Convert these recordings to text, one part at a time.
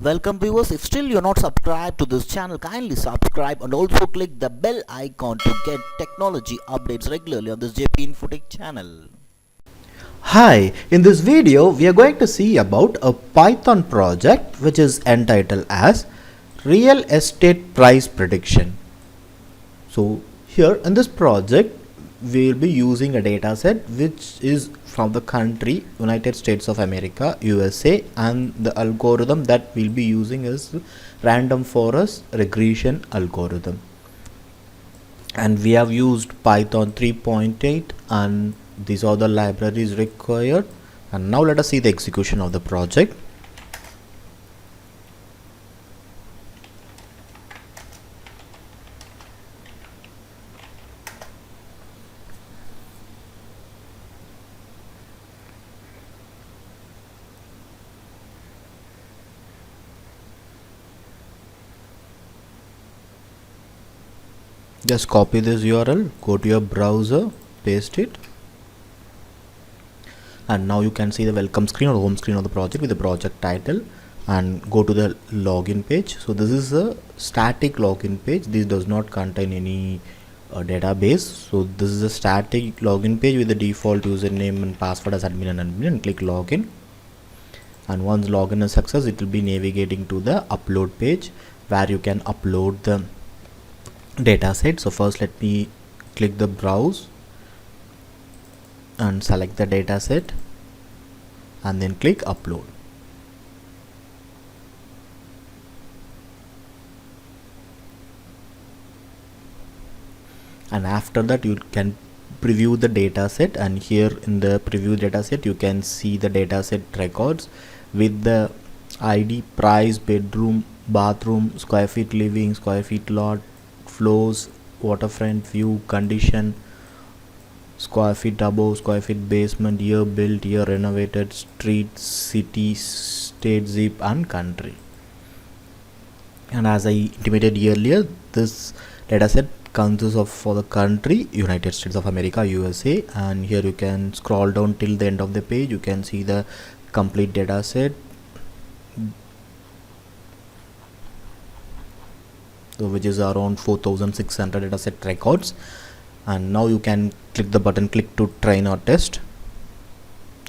Welcome viewers, if still you're not subscribed to this channel, kindly subscribe and also click the bell icon to get technology updates regularly on this JP Infotech channel. Hi, in this video we are going to see about a Python project which is entitled as Real Estate Price Prediction. So here in this project we will be using a data set which is from the country United States of America, USA, and the algorithm that we'll be using is Random Forest Regression algorithm. And we have used Python 3.8 and these are the libraries required. And now let us see the execution of the project. Just copy this URL, go to your browser, paste it, and now you can see the welcome screen or the home screen of the project with the project title, and go to the login page. So this is a static login page. This does not contain any database. So this is a static login page with the default username and password as admin, and click login. And once login is success, it will be navigating to the upload page where you can upload the dataset. So first let me click the browse and select the dataset and then click upload. And after that you can preview the dataset, and here in the preview dataset you can see the dataset records with the ID, price, bedroom, bathroom, square feet living, square feet lot, floors, waterfront view, condition, square feet above, square feet basement, year built, year renovated, street, city, state, zip, and country. And as I intimated earlier, this dataset consists of for the country United States of America, USA, and here you can scroll down till the end of the page. You can see the complete dataset. So which is around 4600 dataset records. And now you can click the button, click to train or test,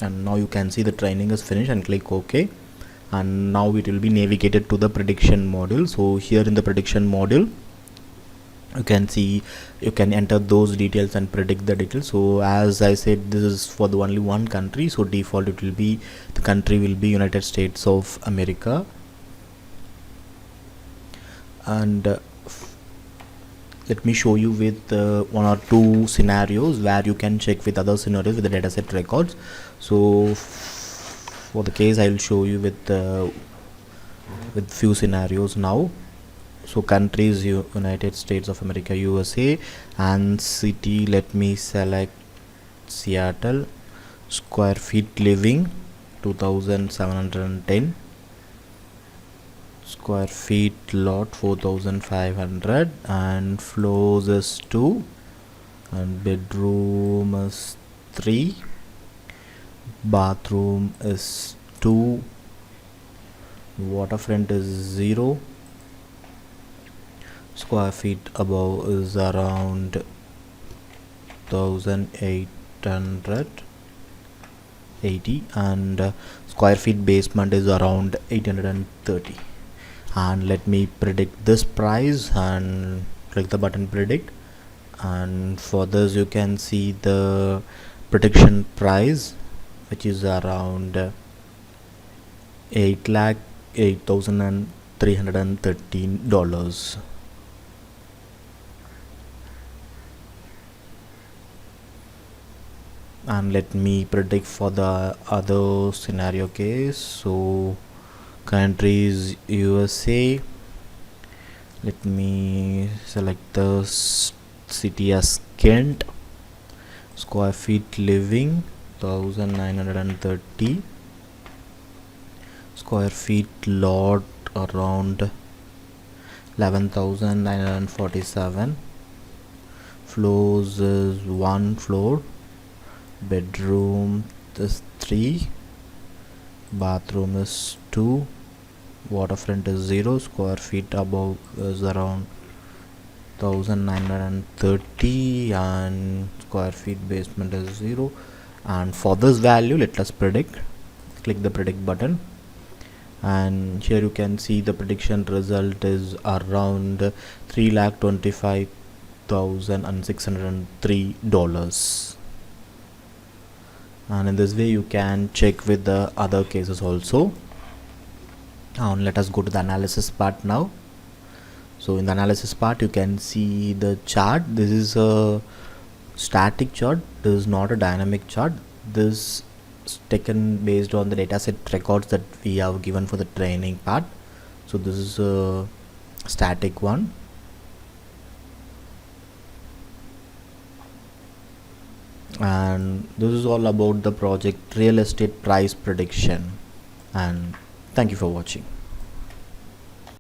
and now you can see the training is finished, and click OK. And now it will be navigated to the prediction module. So here in the prediction module you can see you can enter those details and predict the details. So as I said, this is for the only one country, so default it will be the country will be United States of America. And let me show you with one or two scenarios where you can check with other scenarios with the dataset records. So for the case I will show you with few scenarios now. So countries United States of America, USA, and city let me select Seattle, square feet living 2710, square feet lot 4500, and floors is 2, and bedroom is 3, bathroom is 2, waterfront is 0, square feet above is around 1880, and square feet basement is around 830. And let me predict this price and click the button predict, and for this you can see the prediction price which is around 8,0313 dollars. And let me predict for the other scenario case. So countries USA, let me select the city as Kent, square feet living 1930, square feet lot around 11,947, floors is 1 floor, bedroom is 3, bathroom is 2, waterfront is 0, square feet above is around 1930, and square feet basement is 0. And for this value, let us predict. Click the predict button, and here you can see the prediction result is around $325,603. And in this way you can check with the other cases also. And let us go to the analysis part now. So in the analysis part you can see the chart. This is a static chart, this is not a dynamic chart. This is taken based on the dataset records that we have given for the training part. So this is a static one. And this is all about the project real estate price prediction. And thank you for watching.